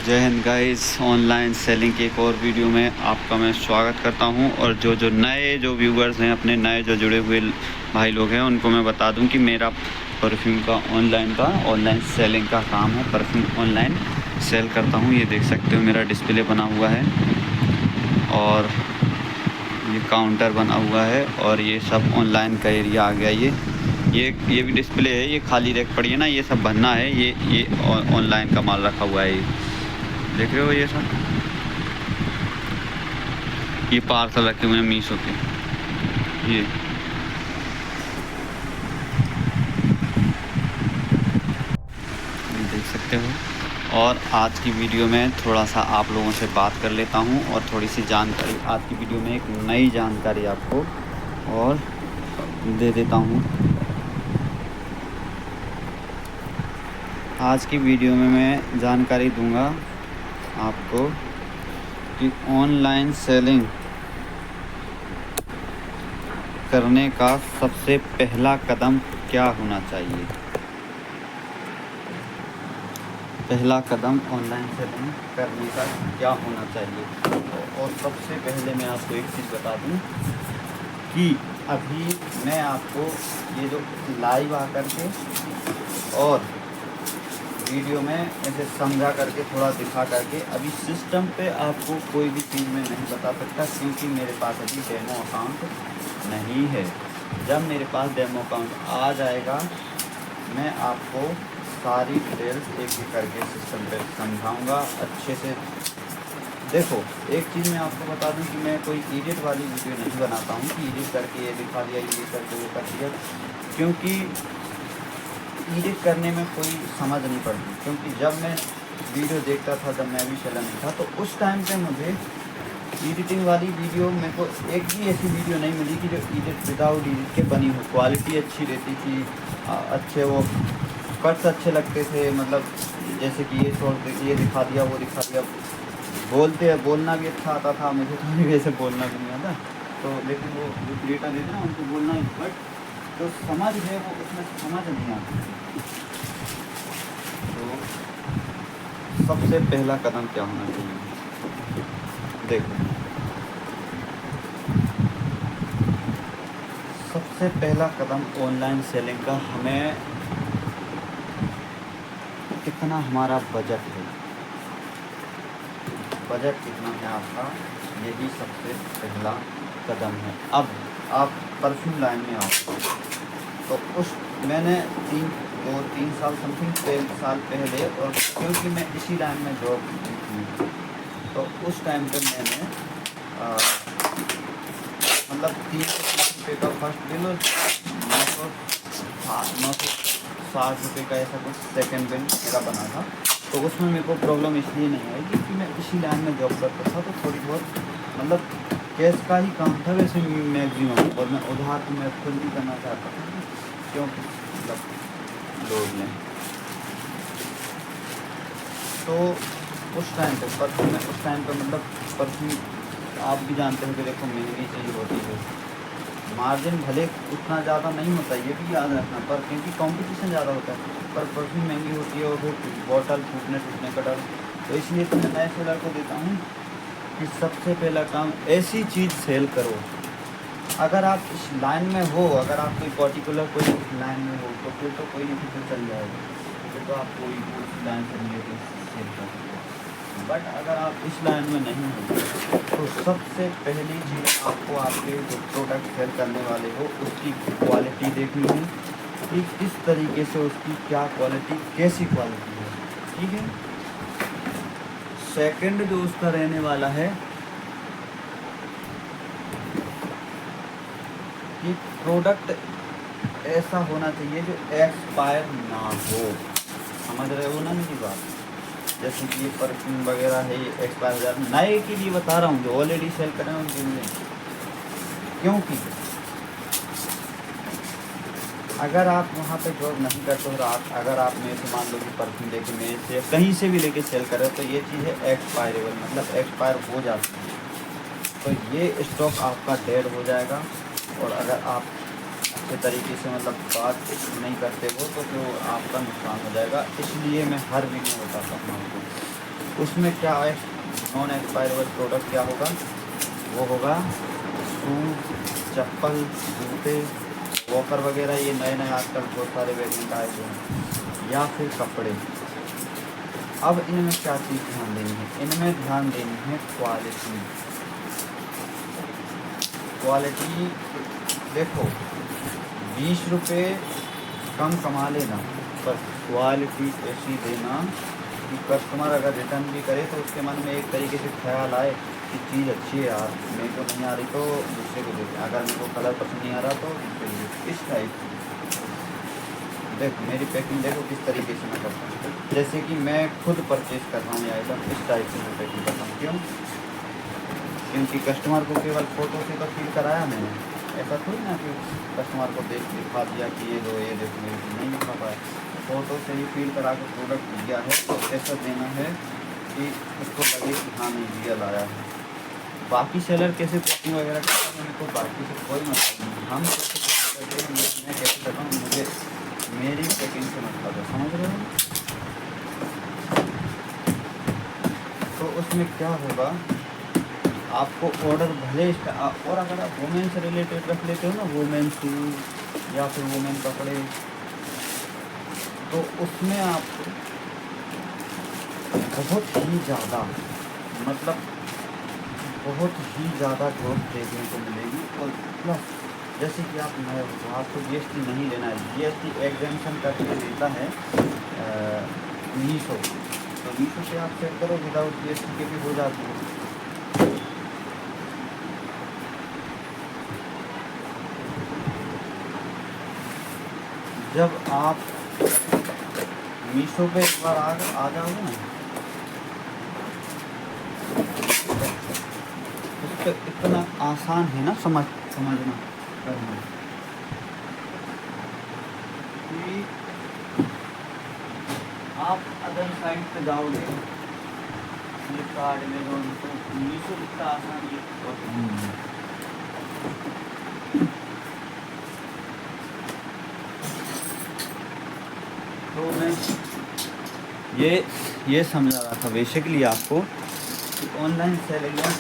जय Hind guys, online selling की एक और वीडियो में आपका मैं स्वागत करता हूं। और जो नए व्यूवर्स हैं, अपने नए जो जुड़े हुए भाई लोग हैं, उनको मैं बता दूं कि मेरा परफ्यूम का ऑनलाइन सेलिंग का काम है। परफ्यूम ऑनलाइन सेल करता हूं। ये देख सकते हो मेरा डिस्प्ले बना हुआ है और ये काउंटर बना हुआ है और ये सब ऑनलाइन का एरिया आ गया। ये भी डिस्प्ले है, ये खाली रैक पड़ी है ना, ये सब भरना है। ये ऑनलाइन का माल रखा हुआ है। ये देख रहे हो, ये सब ये पार्सल रखे हुए हैं मीशो के। ये देख सकते हो। और आज की वीडियो में थोड़ा सा आप लोगों से बात कर लेता हूँ और थोड़ी सी जानकारी। आज की वीडियो में एक नई जानकारी आपको और दे देता हूँ। आज की वीडियो में मैं जानकारी दूंगा आपको कि ऑनलाइन सेलिंग करने का सबसे पहला कदम क्या होना चाहिए। पहला कदम ऑनलाइन सेलिंग करने का क्या होना चाहिए। और सबसे पहले मैं आपको एक चीज़ बता दूं कि अभी मैं आपको ये जो लाइव आकर के और वीडियो में ऐसे समझा करके थोड़ा दिखा करके अभी सिस्टम पे आपको कोई भी चीज़ मैं नहीं बता सकता, क्योंकि मेरे पास अभी डेमो अकाउंट नहीं है। जब मेरे पास डेमो अकाउंट आ जाएगा मैं आपको सारी डिटेल्स एक एक करके सिस्टम पे समझाऊंगा अच्छे से। देखो, एक चीज़ मैं आपको बता दूं कि मैं कोई एडिट वाली वीडियो नहीं बनाता हूं कि एडिट करके ये दिखा दिया, ये करके वो कर दिया, क्योंकि एडिट करने में कोई समझ नहीं पड़ती। क्योंकि जब मैं वीडियो देखता था, जब मैं भी सेलर नहीं था, तो उस टाइम पे मुझे एडिटिंग वाली वीडियो, मेरे को एक भी ऐसी वीडियो नहीं मिली कि जो एडिट विदाउट एडिट के बनी हो। क्वालिटी अच्छी रहती थी, अच्छे वो कट्स अच्छे लगते थे। मतलब जैसे कि ये दिखा दिया, वो दिखा दिया, बोलना भी अच्छा आता था। मुझे तो वैसे बोलना भी नहीं आता, तो लेकिन वो जो क्रिएटर देते ना, उनको बोलना, बट जो समझ है वो उसमें समझ नहीं आती। तो सबसे पहला कदम क्या होना चाहिए, देखो। सबसे पहला कदम ऑनलाइन सेलिंग का, हमें कितना हमारा बजट है, बजट कितना है आपका, यही सबसे पहला कदम है। अब आप परफ्यूम लाइन में आओ तो मैंने 3 साल समथिंग साल पहले, और क्योंकि मैं इसी लाइन में जॉब की थी, तो उस टाइम पे मैंने मतलब 330 रुपये का फर्स्ट बिल और 960 रुपये का ऐसा कुछ सेकेंड बिल मेरा बना था। तो उसमें मेरे को प्रॉब्लम इसलिए नहीं आई क्योंकि मैं इसी लाइन में जॉब करता था, तो थोड़ी बहुत मतलब कैश का ही काम था वैसे मैक्सिमम। और मैं उधार तो मैं खुद भी करना चाहता था, क्योंकि मतलब लोग ने, तो उस टाइम पे परफ्यूम में, उस टाइम पे मतलब परफ्यूम आप भी जानते हो कि देखो महंगी चीज़ होती है। मार्जिन भले उतना ज़्यादा नहीं होता, ये भी याद रखना, पर क्योंकि कंपटीशन ज़्यादा होता है, पर परफ्यूम महंगी होती है और वो बॉटल टूटने का डर। तो इसलिए तो मैं नए सेलर को देता हूँ कि सबसे पहला काम ऐसी चीज़ सेल करो। अगर आप इस लाइन में हो, अगर आप कोई पर्टिकुलर कोई लाइन में हो, तो फिर तो कोई नहीं, फिर चल जाएगा, फिर तो आप कोई लाइन से रिलेटेड सेल कर सकते हो। बट अगर आप इस लाइन में नहीं हो, तो सबसे पहली चीज़ आपको आपके जो प्रोडक्ट सेल करने वाले हो उसकी क्वालिटी देखनी है कि किस तरीके से उसकी क्या क्वालिटी, कैसी क्वालिटी है, ठीक है। सेकंड जो उसका रहने वाला है कि प्रोडक्ट ऐसा होना चाहिए जो एक्सपायर ना हो। समझ रहे हो ना मेरी बात। जैसे कि ये परफ्यूम वगैरह है, ये एक्सपायर हो जाता है। नए के लिए बता रहा हूँ, जो ऑलरेडी सेल कर रहे हैं उनके लिए। क्योंकि अगर आप वहाँ पे जॉब नहीं करते हो, अगर आप मेरे से मान लो कि परफ्यूम लेके मेरे से कहीं से भी लेके सेल कर रहे हो, तो ये चीज़ है एक्सपायरेबल, मतलब एक्सपायर हो जाती है, तो ये स्टॉक आपका डेड हो जाएगा। और अगर आप अच्छे तरीके से मतलब बात नहीं करते हो तो आपका नुकसान हो जाएगा। इसलिए मैं हर वीडियो बताता हूँ आपको। उसमें क्या है, नॉन एक्सपायरेबल प्रोडक्ट क्या होगा, वो होगा शूज, चप्पल, जूते, वॉकर वगैरह, ये नए नए आजकल बहुत सारे वेरिएंट आए हुए हैं, या फिर कपड़े। अब इनमें क्या चीज़ ध्यान देनी है, इनमें ध्यान देनी है क्वालिटी। क्वालिटी देखो, 20 रुपये कम कमा लेना, पर क्वालिटी ऐसी देना कि कस्टमर अगर रिटर्न भी करे तो उसके मन में एक तरीके से ख्याल आए कि चीज़ अच्छी है यार, मेरे को नहीं आ रही तो दूसरे को देते, अगर मेरे को कलर पसंद नहीं आ रहा तो दूसरे को देते, इस टाइप की। देखो मेरी पैकिंग देखो किस तरीके से मैं करता हूँ, जैसे कि मैं खुद परचेज़ कर रहा हूँ ये आइटम, इस टाइप से मैं पैकिंग करता हूँ। क्यों? क्योंकि कस्टमर को केवल फ़ोटो से तो फील कराया मैंने, ऐसा थोड़ी ना कि कस्टमर को देख दिखा दिया कि ये दो, ये देखो, मेरे को नहीं दिखा पाया। फ़ोटो से ही फील करा के प्रोडक्ट दिया है, तो ऐसा देना है कि उसको लगे कि हाँ नहीं रियल आया है। बाकी सेलर कैसे पैकिंग वगैरह करता है मेरे को बाकी से कोई मतलब नहीं, हम कैसे पैकिंग करते हैं, मैं कैसे करता हूँ, मुझे मेरी पैकिंग से मतलब है, समझ रहे हो? तो उसमें क्या होगा, आपको ऑर्डर भले और अगर आप वुमेन से रिलेटेड रख लेते हो ना, वुमेन शूज या फिर वुमेन कपड़े, तो उसमें आपको बहुत ही ज़्यादा, मतलब बहुत ही ज़्यादा ग्रोथ देखने को मिलेगी। और प्लस जैसे कि आप नए हो, आपको GST नहीं लेना है, GST एग्जेम्पशन करके देता है मीशो, तो मीशो से आप चेक करो, विदाउट GST के भी हो जाती है। जब आप मीशो पे एक बार आ जाओगे ना, उस पर इतना आसान है ना समझना करना कि आप अदर साइट पे जाओगे, फ्लिपकार्ट, अमेज़न, तो मीशो इतना आसान ये नहीं है। तो मैं ये समझा रहा था बेसिकली आपको कि ऑनलाइन सेलिंग में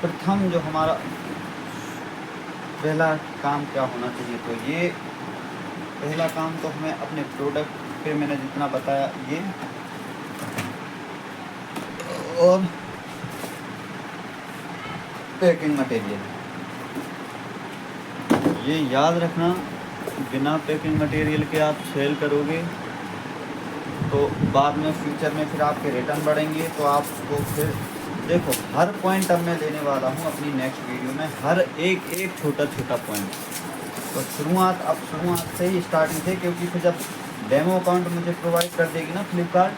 प्रथम जो हमारा पहला काम क्या होना चाहिए, तो ये पहला काम तो हमें अपने प्रोडक्ट पे मैंने जितना बताया ये, और पैकिंग मटेरियल, ये याद रखना, बिना पैकिंग मटेरियल के आप सेल करोगे तो बाद में फ्यूचर में फिर आपके रिटर्न बढ़ेंगे, तो आपको फिर देखो हर पॉइंट अब मैं लेने वाला हूँ अपनी नेक्स्ट वीडियो में, हर एक छोटा छोटा पॉइंट। तो शुरुआत से ही स्टार्टिंग से, क्योंकि फिर जब डेमो अकाउंट मुझे प्रोवाइड कर देगी ना फ्लिपकार्ट,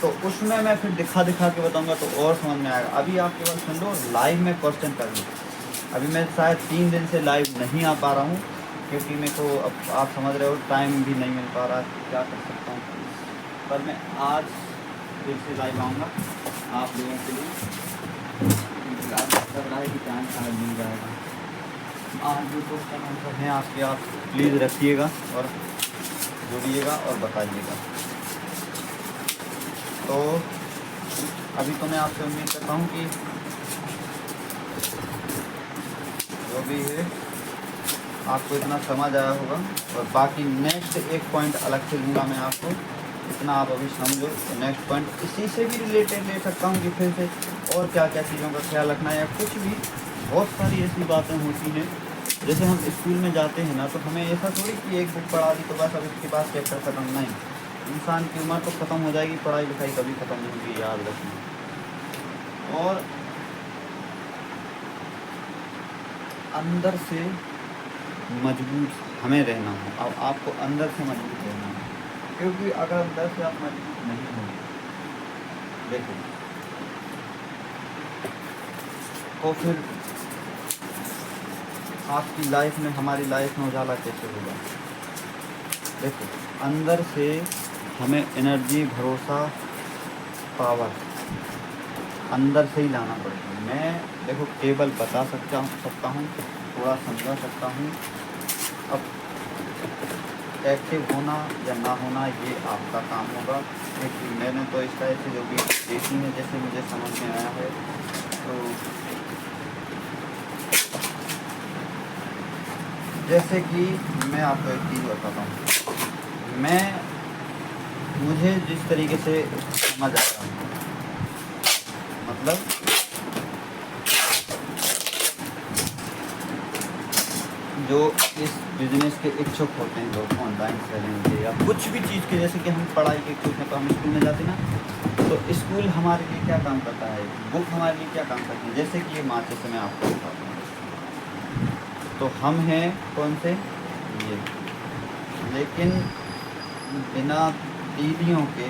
तो उसमें मैं फिर दिखा के बताऊंगा तो और समझ में आएगा। अभी आप केवल सुन लो, लाइव में क्वेश्चन कर लो। अभी मैं शायद 3 दिन से लाइव नहीं आ पा रहा हूँ, क्योंकि मेरे को अब आप समझ रहे हो टाइम भी नहीं मिल पा रहा, क्या कर सकता हूँ, पर मैं आज फिर से लाइव आऊँगा आप लोगों के लिए। लग रहा है कि टाइम शायद मिल जाएगा। आज जो क्वेश्चन आंसर हैं आपके, आप प्लीज़ रखिएगा और जुड़िएगा और बताइएगा। तो अभी तो मैं आपसे उम्मीद करता हूँ कि जो भी है आपको इतना समझ आया होगा, और बाकी नेक्स्ट एक पॉइंट अलग से लूँगा मैं आपको, इतना आप अभी समझो। तो नेक्स्ट पॉइंट इसी से भी रिलेटेड ले सकता हूँ कि फिर से और क्या क्या चीज़ों का ख्याल रखना है, या कुछ भी बहुत सारी ऐसी बातें होती हैं। जैसे हम स्कूल में जाते हैं ना, तो हमें ऐसा थोड़ी कि एक बुक पढ़ा दी तो बस अब इसके बाद चैप्टर ख़त्म, नहीं, इंसान की उम्र तो ख़त्म हो जाएगी, पढ़ाई लिखाई कभी ख़त्म नहीं होगी, याद रखना। और अंदर से मजबूत हमें रहना हो, अब आपको अंदर से मजबूत रहना है, क्योंकि अगर अंदर से आप मजबूत नहीं होंगे, देखो, तो फिर आपकी लाइफ में, हमारी लाइफ में उजाला कैसे होगा। देखो अंदर से हमें एनर्जी, भरोसा, पावर अंदर से ही लाना पड़ेगा। मैं देखो केवल बता सकता हूँ, थोड़ा समझा सकता हूँ। अब एक्टिव होना या ना होना ये आपका काम होगा। क्योंकि मैंने तो इस टाइप से जो भी देखी है, जैसे मुझे समझ में आया है, तो जैसे कि मैं आपको एक चीज़ बताता हूँ। मुझे जिस तरीके से समझ आ रहा है, मतलब जो इस बिज़नेस के इच्छुक होते हैं लोग, ऑनलाइन सेलिंग के या कुछ भी चीज़ के, जैसे कि हम पढ़ाई के इच्छुक हैं तो हम स्कूल में जाते हैं ना, तो स्कूल हमारे लिए क्या काम करता है, बुक हमारे लिए क्या काम करती है। जैसे कि ये माचिस से मैं आपको बताता हूँ, तो हम हैं कौन से, ये, लेकिन बिना तीलियों के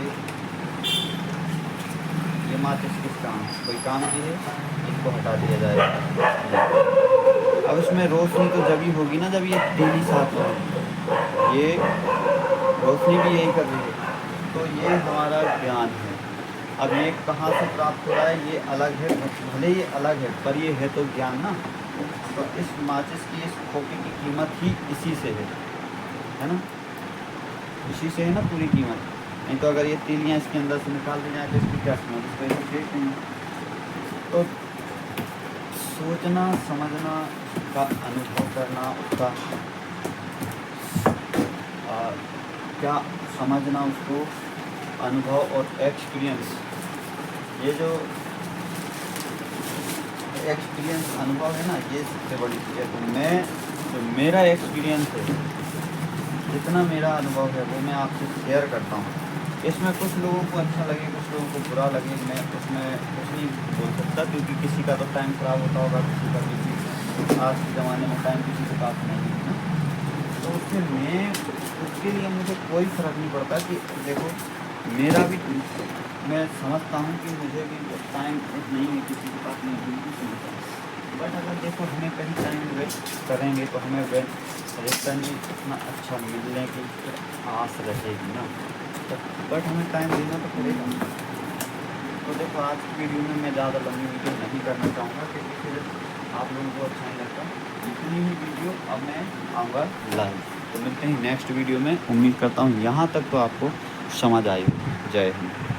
ये माचिस किस काम, कोई काम की है, इसको हटा दिया जाएगा। अब इसमें रोशनी तो जब ही होगी ना जब ये तीली साथ में, ये रोशनी भी यही कर रही है, तो ये हमारा ज्ञान है। अब ये कहाँ से प्राप्त हो रहा है ये अलग है, भले ये अलग है पर ये है तो ज्ञान ना। तो इस माचिस की, इस खोखे की कीमत ही इसी से है ना, इसी से है ना पूरी कीमत। नहीं तो अगर ये तीलियाँ इसके अंदर से निकाल दी जाए तो इसकी क्या कीमत, इसको ऐसे फेंक देंगे। तो सोचना समझना, उसका अनुभव करना, उसका क्या समझना, उसको अनुभव और एक्सपीरियंस, ये जो एक्सपीरियंस अनुभव है ना, ये सबसे बड़ी चीज़ है। तो मेरा एक्सपीरियंस है, जितना मेरा अनुभव है वो मैं आपसे शेयर करता हूँ। इसमें कुछ लोगों को अच्छा लगे, कुछ लोगों को बुरा लगे, मैं उसमें कुछ नहीं बोल सकता, क्योंकि किसी का तो टाइम ख़राब होता होगा, किसी का किसी, आज के ज़माने में टाइम किसी के पास नहीं है ना। तो उसके लिए मुझे कोई फ़र्क नहीं पड़ता कि देखो मेरा भी, मैं समझता हूँ कि मुझे भी टाइम नहीं है, किसी के पास नहीं, बिल्कुल समझता हूँ। बट अगर देखो हमें कहीं टाइम वेस्ट करेंगे तो हमें रिटर्न भी इतना अच्छा मिलने की आस रहेगी ना, बट हमें टाइम देना तो पड़ेगा। तो देखो आज की वीडियो में मैं ज़्यादा लंबी वीडियो नहीं करना चाहूँगा, क्योंकि फिर आप लोगों को अच्छा नहीं लगता। इतनी ही वीडियो अब मैं आऊँगा लाइव। तो मिलते हैं नेक्स्ट वीडियो में। उम्मीद करता हूँ यहाँ तक तो आपको समझ आई। जय हिंद।